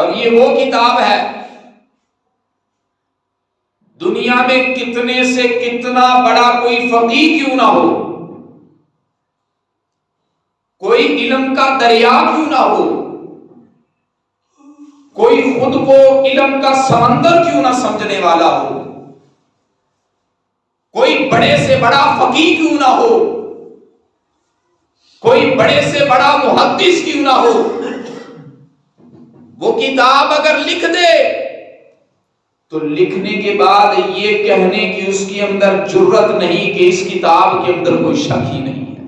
اور یہ وہ کتاب ہے دنیا میں کتنے سے کتنا بڑا کوئی فقیہ کیوں نہ ہو، کوئی علم کا دریا کیوں نہ ہو، کوئی خود کو علم کا سمندر کیوں نہ سمجھنے والا ہو، کوئی بڑے سے بڑا فقیہ کیوں نہ ہو، کوئی بڑے سے بڑا محدث کیوں نہ ہو، وہ کتاب اگر لکھ دے تو لکھنے کے بعد یہ کہنے کی اس کے اندر جرت نہیں کہ اس کتاب کے اندر کوئی شک ہی نہیں ہے،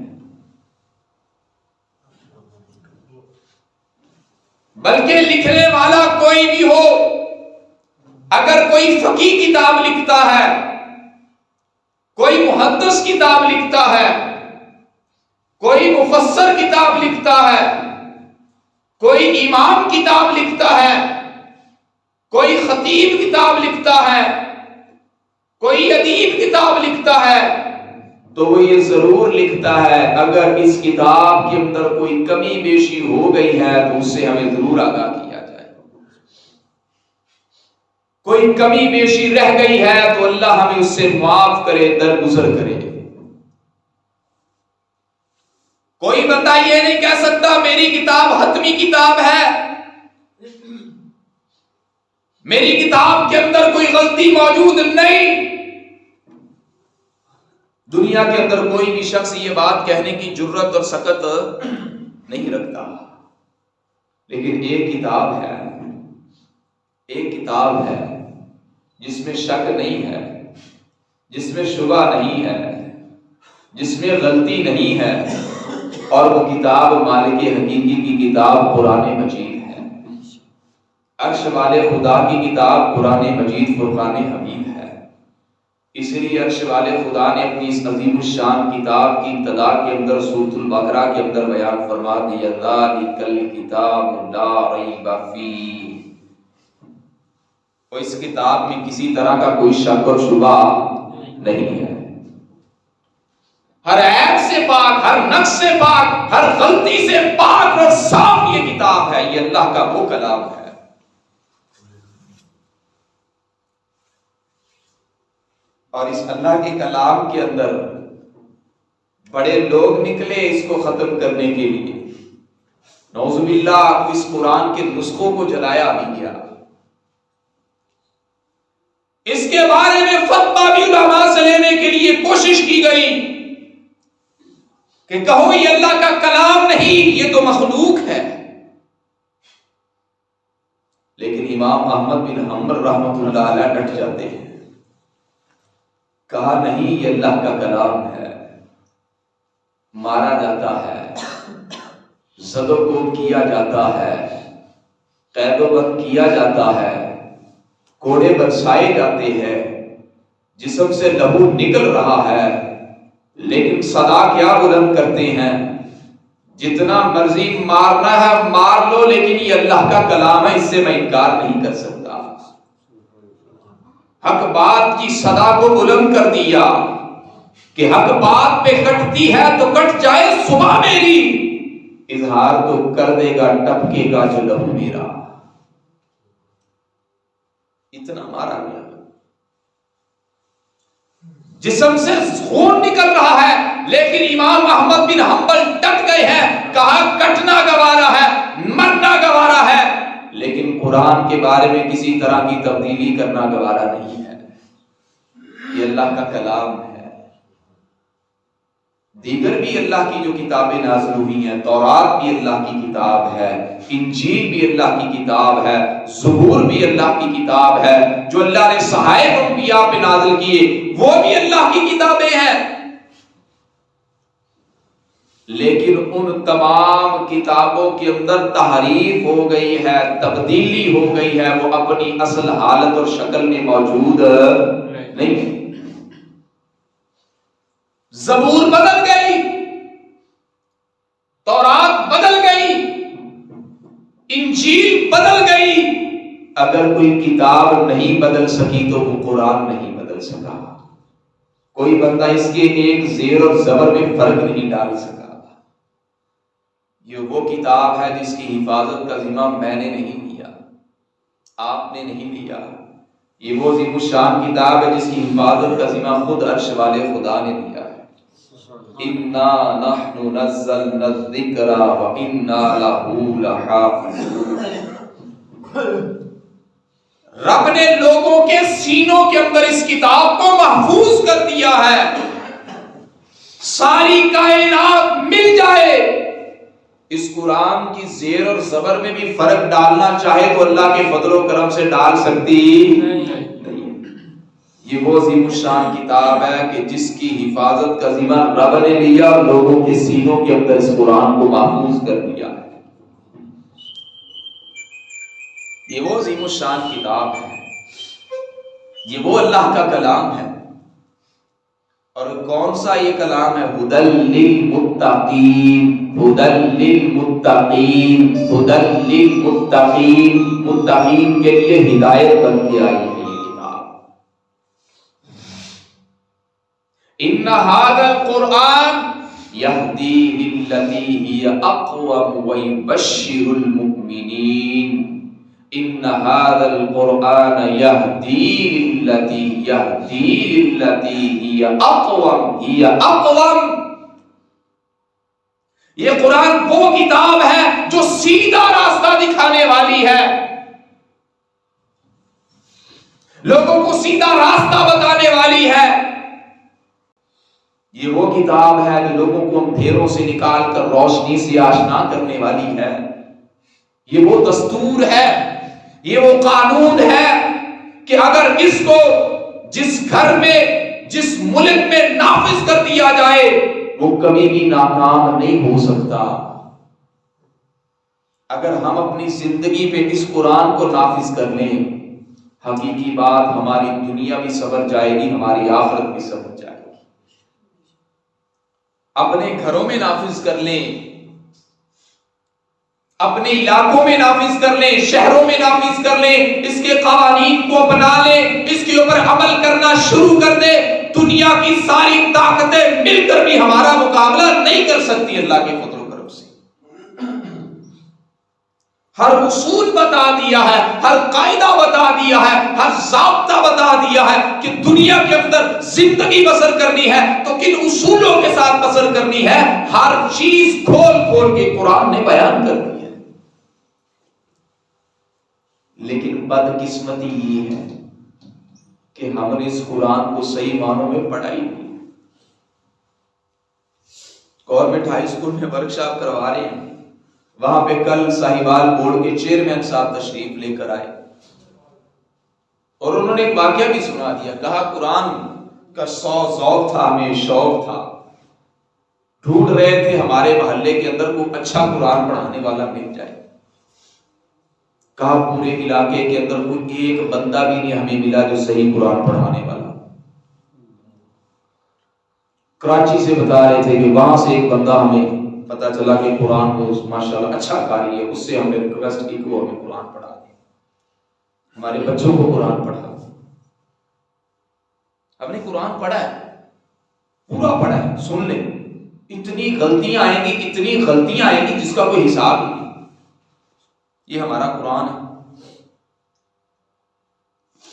بلکہ لکھنے والا کوئی بھی ہو، اگر کوئی فقیہ کتاب لکھتا ہے، کوئی محدث کتاب لکھتا ہے، کوئی مفسر کتاب لکھتا ہے، کوئی امام کتاب لکھتا ہے، کوئی خطیب کتاب لکھتا ہے، کوئی ادیب کتاب لکھتا ہے، تو وہ یہ ضرور لکھتا ہے اگر اس کتاب کے اندر کوئی کمی بیشی ہو گئی ہے تو اس سے ہمیں ضرور آگاہ کیا جائے، کوئی کمی بیشی رہ گئی ہے تو اللہ ہمیں اس سے معاف کرے، درگزر کرے۔ کوئی بندہ یہ نہیں کہہ سکتا میری کتاب حتمی کتاب ہے، میری کتاب کے اندر کوئی غلطی موجود نہیں۔ دنیا کے اندر کوئی بھی شخص یہ بات کہنے کی جرت اور سکت نہیں رکھتا، لیکن ایک کتاب ہے جس میں شک نہیں ہے، جس میں شبہ نہیں ہے، جس میں غلطی نہیں ہے، اور وہ کتاب مالک حقیقی کی کتاب قرآن مجید ہے، عرش والے خدا کی کتاب قرآن مجید فرقان حمید ہے۔ اس لیے عرش والے خدا نے اپنی اس عظیم الشان کتاب کی ابتدا کے اندر سورۃ البقرہ کے اندر بیان فرما دیا ذالک الکتاب لا ریب فیہ، اور اس کتاب میں کسی طرح کا کوئی شک اور شبہ نہیں ہے، ہر عیب سے پاک، ہر نقص سے پاک، ہر غلطی سے پاک اور صاف یہ کتاب ہے، یہ اللہ کا وہ کلام ہے۔ اور اس اللہ کے کلام کے اندر بڑے لوگ نکلے اس کو ختم کرنے کے لیے، نعوذ باللہ اس قرآن کے نسخوں کو جلایا بھی گیا، اس کے بارے میں فتویٰ بھی علماء سے لینے کے لیے کوشش کی گئی کہ کہو یہ اللہ کا کلام نہیں، یہ تو مخلوق ہے، لیکن امام احمد بن حنبل رحمۃ اللہ علیہ ڈٹ جاتے ہیں، کہا نہیں یہ اللہ کا کلام ہے، مارا جاتا ہے، زد و کوب کیا جاتا ہے، قید و بند کیا جاتا ہے، کوڑے برسائے جاتے ہیں، جسم سے لہو نکل رہا ہے، لیکن صدا کیا بلند کرتے ہیں، جتنا مرضی مارنا ہے مار لو، لیکن یہ اللہ کا کلام ہے، اس سے میں انکار نہیں کر سکتا۔ حق بات کی صدا کو بلند کر دیا کہ حق بات پہ کٹتی ہے تو کٹ جائے صبح میری، اظہار تو کر دے گا ٹپکے گا جو لہو میرا۔ اتنا مارا گیا، جسم سے خون نکل رہا ہے، لیکن امام احمد بن حنبل ڈٹ گئے ہیں، کہا کٹنا گوارا ہے، مرنا گوارا ہے، لیکن قرآن کے بارے میں کسی طرح کی تبدیلی کرنا گوارا نہیں ہے، یہ اللہ کا کلام ہے۔ دیگر بھی اللہ کی جو کتابیں نازل ہوئی ہیں، تورات بھی اللہ کی کتاب ہے، انجیل بھی اللہ کی کتاب ہے، زبور بھی اللہ کی کتاب ہے، جو اللہ نے صحائف انبیاء پہ نازل کیے وہ بھی اللہ کی کتابیں ہیں، لیکن ان تمام کتابوں کے اندر تحریف ہو گئی ہے، تبدیلی ہو گئی ہے، وہ اپنی اصل حالت اور شکل میں موجود نہیں ہے۔ زبور بدل گئی، تورات بدل گئی، انجیل بدل گئی، اگر کوئی کتاب نہیں بدل سکی تو وہ قرآن نہیں بدل سکا، کوئی بندہ اس کے ایک زیر اور زبر میں فرق نہیں ڈال سکا۔ یہ وہ کتاب ہے جس کی حفاظت کا ذمہ میں نے نہیں لیا، آپ نے نہیں لیا. یہ وہ عظیم الشان کتاب ہے جس کی حفاظت کا ذمہ خود عرش والے خدا نے لیا ہے. اِنَّا نَحْنُ نَزَّلْنَا الذِّكْرَ وَإِنَّا لَهُ لَحَافِظُونَ. رب نے لوگوں کے سینوں کے اندر اس کتاب کو محفوظ کر دیا ہے. ساری کائنات مل جائے اس قرآن کی زیر اور زبر میں بھی فرق ڈالنا چاہے تو اللہ کے فضل و کرم سے ڈال سکتی نہیں. یہ وہ عظیم الشان کتاب ہے کہ جس کی حفاظت کا ذمہ رب نے لیا اور لوگوں کے سینوں کے اندر اس قرآن کو محفوظ کر دیا ہے. یہ وہ عظیم الشان کتاب ہے, یہ وہ اللہ کا کلام ہے. اور کون سا یہ کلام ہے؟ ہدی للمتقین، ہدی للمتقین، ہدی للمتقین. متقین کے لیے ہدایت بن کے آئی ہے یہ کتاب. ان ھذا القرآن یہدی للتی ہی اقوم ویبشر المؤمنین. ان ھذا القرآن یہدی للتی ہی اقوم. یہ قرآن وہ کتاب ہے جو سیدھا راستہ دکھانے والی ہے, لوگوں کو سیدھا راستہ بتانے والی ہے. یہ وہ کتاب ہے جو لوگوں کو اندھیروں سے نکال کر روشنی سے آشنا کرنے والی ہے. یہ وہ دستور ہے, یہ وہ قانون ہے کہ اگر اس کو جس گھر میں, جس ملک میں نافذ کر دیا جائے وہ کبھی بھی ناکام نہیں ہو سکتا. اگر ہم اپنی زندگی پہ اس قرآن کو نافذ کر لیں, حقیقی بات ہماری دنیا بھی سنور جائے گی, ہماری آخرت بھی سنور جائے گی. اپنے گھروں میں نافذ کر لیں, اپنے علاقوں میں نافذ کر لیں, شہروں میں نافذ کر لیں, اس کے قوانین کو اپنا لیں, اس کے اوپر عمل کرنا شروع کر دیں, دنیا کی ساری طاقتیں مل کر بھی ہمارا مقابلہ نہیں کر سکتی اللہ کے فضل و کرم سے. ہر اصول بتا دیا ہے, ہر قاعدہ بتا دیا ہے, ہر ضابطہ بتا دیا ہے کہ دنیا کے اندر زندگی بسر کرنی ہے تو کن اصولوں کے ساتھ بسر کرنی ہے. ہر چیز کھول کھول کے قرآن نے بیان کر دی ہے. لیکن بدقسمتی یہ ہے کہ ہم نے اس قرآن کو صحیح معنوں میں پڑھا ہی نہیں. گورنمنٹ ہائی اسکول میں ورکشاپ کروا رہے ہیں, وہاں پہ کل صاحبال بورڈ کے چیئرمین صاحب تشریف لے کر آئے اور انہوں نے ایک واقعہ بھی سنا دیا. کہا قرآن کا ذوق تھا, ہمیں شوق تھا, ڈھونڈ رہے تھے ہمارے محلے کے اندر کوئی اچھا قرآن پڑھانے والا مل جائے. کہا پورے علاقے کے اندر کوئی ایک بندہ بھی نہیں ہمیں ملا جو صحیح قرآن پڑھانے والا. کراچی سے بتا رہے تھے کہ وہاں سے ایک بندہ ہمیں پتا چلا کہ قرآن کو ماشاءاللہ اچھا قاری ہے, اس سے ہم نے ریکویسٹ کی کہ وہ ہمیں قرآن پڑھا دیں, ہمارے بچوں کو قرآن پڑھا. ہم نے قرآن پڑھا ہے, پورا پڑھا ہے, سن لیں, اتنی غلطیاں آئیں گی, اتنی غلطیاں آئیں گی جس کا کوئی حساب نہیں. یہ ہمارا قرآن ہے.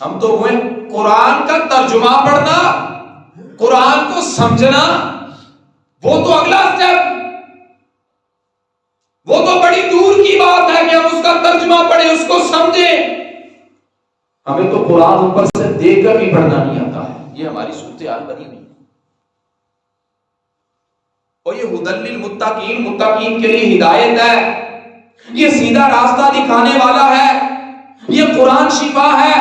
ہم تو ہوئے قرآن کا ترجمہ پڑھنا, قرآن کو سمجھنا, وہ تو اگلا سٹیپ, وہ تو بڑی دور کی بات ہے کہ ہم اس کا ترجمہ پڑھیں, اس کو سمجھیں. ہمیں تو قرآن اوپر سے دیکھ کر بھی پڑھنا نہیں آتا ہے. یہ ہماری صورتحال بنی ہوئی ہے. اور یہ ہدی للمتقین, متقین کے لیے ہدایت ہے, یہ سیدھا راستہ دکھانے والا ہے. یہ قرآن شفا ہے.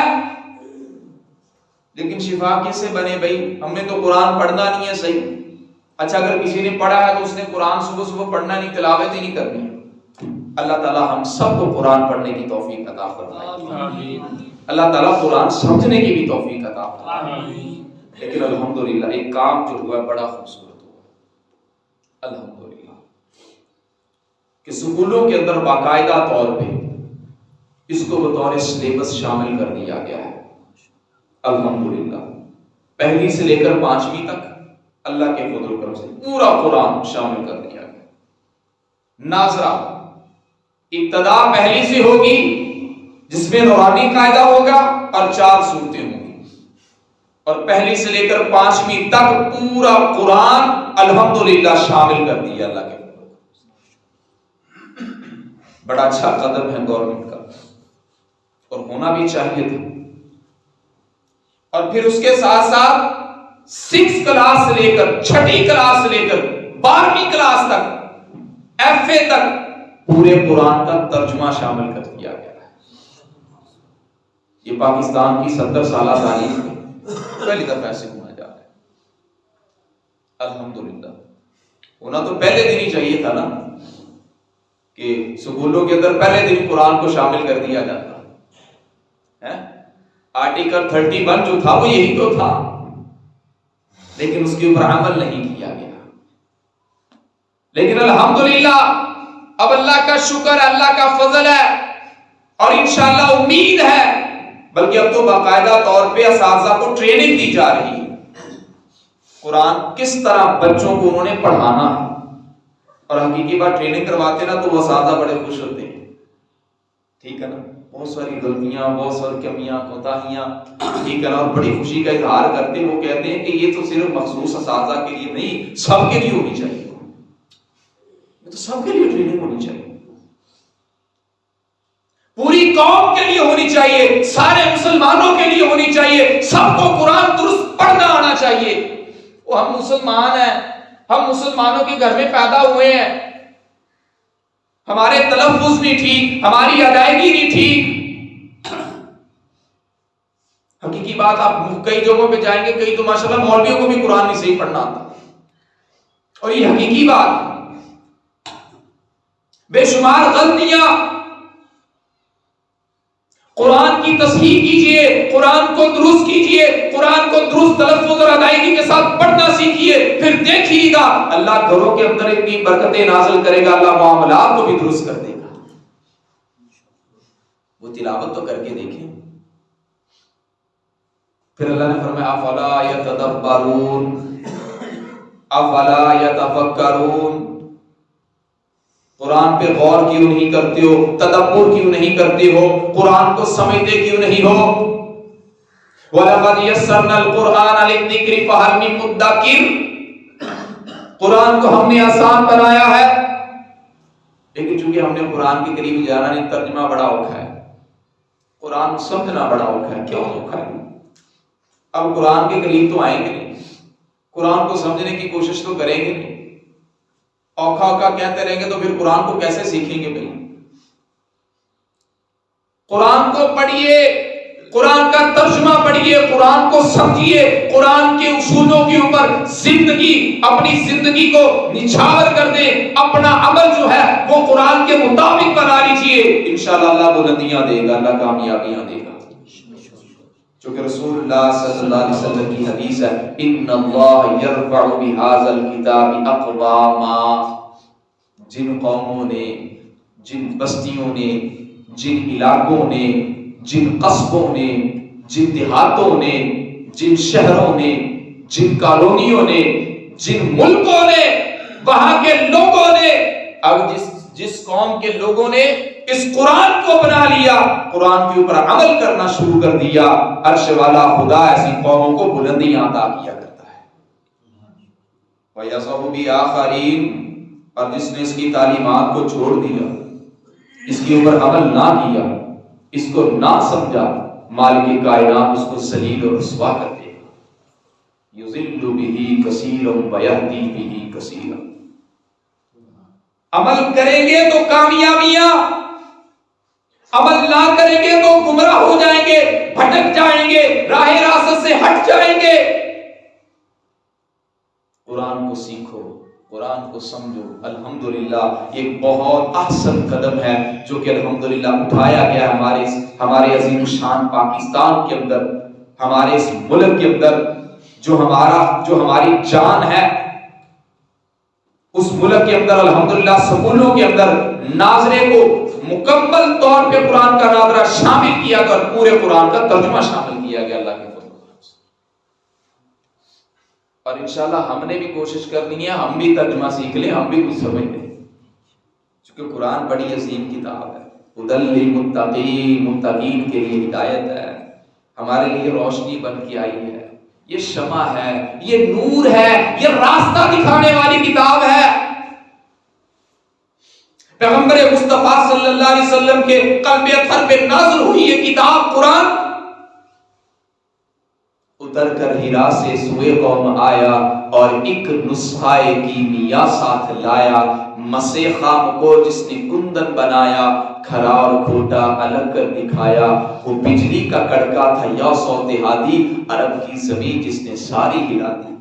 لیکن شفا کس سے بنے بھائی؟ ہم نے تو قرآن پڑھنا نہیں ہے صحیح. اچھا اگر کسی نے پڑھا ہے تو اس نے قرآن صبح صبح پڑھنا نہیں, تلاوت ہی نہیں کرنی. اللہ تعالیٰ ہم سب کو قرآن پڑھنے کی توفیق عطا فرمائے. اللہ تعالیٰ قرآن سمجھنے کی بھی توفیق عطا فرمائے. لیکن الحمدللہ ایک کام جو ہوا ہے بڑا خوبصورت ہوا الحمدللہ, کہ سکولوں کے اندر باقاعدہ طور پہ اس کو بطور سلیبس شامل کر دیا گیا ہے. الحمدللہ پہلی سے لے کر 5ویں تک اللہ کے فضل و کرم سے پورا قرآن شامل کر دیا گیا. ناظرہ ابتدا پہلی سے ہوگی, جس میں نورانی قاعدہ ہوگا اور 4 صورتیں ہوں گی، اور پہلی سے لے کر 5ویں تک پورا قرآن الحمدللہ شامل کر دیا اللہ کے۔ بڑا اچھا قدم ہے گورنمنٹ کا، اور ہونا بھی چاہیے تھا۔ اور پھر اس کے ساتھ ساتھ 6 کلاس سے لے کر 6ٹھی کلاس سے لے کر 12ویں کلاس تک FA تک پورے قرآن کا ترجمہ شامل کر دیا گیا ہے۔ یہ پاکستان کی 70 سالہ تاریخ میں پہلی دفعہ ایسے ہونا جا رہا ہے، الحمدللہ۔ ہونا تو پہلے دن ہی چاہیے تھا نا، کہ سکولوں کے اندر پہلے دن قرآن کو شامل کر دیا جاتا ہے۔ آرٹیکل 31 جو تھا وہ یہی تو تھا، لیکن اس کے اوپر عمل نہیں کیا گیا۔ لیکن الحمدللہ اب اللہ کا شکر ہے، اللہ کا فضل ہے، اور انشاءاللہ امید ہے، بلکہ اب تو باقاعدہ طور پہ اساتذہ کو ٹریننگ دی جا رہی ہے، قرآن کس طرح بچوں کو انہوں نے پڑھانا ہے۔ اور حقیقی بات ٹریننگ کرواتے نا تو وہ اساتذہ بڑے خوش ہوتے ہیں، ٹھیک ہے نا، بہت ساری غلطیاں، بہت ساری کمیاں، کوتاہیاں، ٹھیک ہے نا، اور بڑی خوشی کا اظہار کرتے ہیں۔ وہ کہتے ہیں کہ یہ تو صرف مخصوص اساتذہ کے لیے نہیں، سب کے لیے ہونی چاہیے، یہ تو سب کے لیے ٹریننگ ہونی چاہیے، پوری قوم کے لیے ہونی چاہیے، سارے مسلمانوں کے لیے ہونی چاہیے، سب کو قرآن درست پڑھنا آنا چاہیے۔ وہ ہم مسلمان ہیں، ہم مسلمانوں کے گھر میں پیدا ہوئے ہیں، ہمارے تلفظ نہیں ٹھیک، ہماری ادائیگی نہیں ٹھیک۔ حقیقی بات آپ کئی جگہوں پہ جائیں گے، کئی تو ماشاءاللہ مولویوں کو بھی قرآن نہیں صحیح پڑھنا آتا، اور یہ حقیقی بات، بے شمار غلطیاں۔ قرآن کی تصحیح کیجئے، قرآن کو درست کیجئے، قرآن کو درست تلفظ اور ادائیگی کے ساتھ پڑھنا سیکھیے، پھر دیکھیے گا اللہ گھروں کے اندر اتنی برکتیں نازل کرے گا، اللہ معاملات کو بھی درست کر دے گا۔ وہ تلاوت تو کر کے دیکھیں۔ پھر اللہ نے فرمایا افلا یتدبرون افلا یتفکرون، قرآن پہ غور کیوں نہیں کرتے ہو، تدبر کیوں نہیں کرتے ہو، قرآن کو سمجھتے کیوں نہیں ہو؟ وَلَقَدْ يَسَّرْنَا الْقُرْآنَ لِلذِّكْرِ فَهَلْ مِن مُدَّكِرٍ، قرآن کو ہم نے آسان بنایا ہے، لیکن چونکہ ہم نے قرآن کے قریب جانا نہیں، ترجمہ بڑا اوکھا ہے، قرآن سمجھنا بڑا اوکھا ہے۔ کیوں اوکھا ہے؟ اب قرآن کے قریب تو آئیں گے نہیں، قرآن کو سمجھنے کی کوشش تو کریں گے نہیں، اوکھا اوکھا کہتے رہیں گے تو پھر قرآن کو کیسے سیکھیں گے بھائی؟ قرآن کو پڑھیے، قرآن کا ترجمہ پڑھیے، قرآن کو سمجھیے، قرآن کے اصولوں کے اوپر اپنی زندگی کو نچھاور کر دیں، اپنا عمل جو ہے وہ قرآن کے مطابق بنا لیجئے، انشاءاللہ اللہ بلندیاں دے گا، اللہ کامیابیاں دے گا۔ چونکہ رسول اللہ صلی اللہ علیہ وسلم کی حدیث ہے ان اللہ یرفع بہذا الکتاب اقواما، جن قوموں نے، جن بستیوں نے، جن علاقوں نے، جن قصبوں نے، جن دیہاتوں نے، جن شہروں نے، جن کالونیوں نے، جن ملکوں نے، وہاں کے لوگوں نے، اب جس قوم کے لوگوں نے اس قرآن کو بنا لیا، قرآن کے اوپر عمل کرنا شروع کر دیا، عرش والا خدا ایسی قوموں کو بلندیاں عطا کیا کرتا ہے۔ وَيَصَحُ بِآخَرِينَ، اور جس نے اس کی تعلیمات کو چھوڑ دیا، اس کے اوپر عمل نہ کیا، اس کو نہ سمجھا، مالک کائنات اس کو ذلیل اور رسوا کر دے گا۔ یُضِلُّ بِهِ کَثِیرًا وَیَهْدِی بِهِ کَثِیرًا۔ عمل کریں گے تو کامیابیاں، عمل نہ کریں گے تو گمراہ ہو جائیں گے، بھٹک جائیں گے، راہ راست سے ہٹ جائیں گے۔ قرآن کو سیکھو، قرآن کو سمجھو۔ الحمدللہ یہ بہت احسن قدم ہے جو کہ الحمدللہ اٹھایا گیا ہمارے عظیم الشان پاکستان کے اندر، ہمارے اس ملک کے اندر، جو ہماری جان ہے، اس ملک کے اندر الحمدللہ سکولوں کے اندر ناظرے کو مکمل طور پہ قرآن کا ناظرہ شامل کیا گیا اور پورے قرآن کا ترجمہ شامل کیا گیا اللہ کے فضل سے۔ اور انشاءاللہ ہم نے بھی کوشش کرنی ہے، ہم بھی ترجمہ سیکھ لیں، ہم بھی کچھ سمجھ لیں، کیونکہ قرآن بڑی عظیم کتاب ہے۔ ہدی للمتقین، متقین کے لیے ہدایت ہے، ہمارے لیے روشنی بن کے آئی ہے، یہ شمع ہے، یہ نور ہے، یہ راستہ دکھانے والی کتاب ہے۔ پیغمبر مصطفیٰ صلی اللہ علیہ وسلم کے قلب اطہر پہ نازل ہوئی یہ کتاب قرآن اتر کر ہرا سے سوئے قوم آیا اور ایک نسخہ کیمیا ساتھ لایا، مسے خام کو جس نے کندن بنایا، کھرا اور کھوٹا الگ کر دکھایا، وہ بجلی کا کڑکا تھا یا صوت ہادی، عرب کی زمین جس نے ساری ہلا دی۔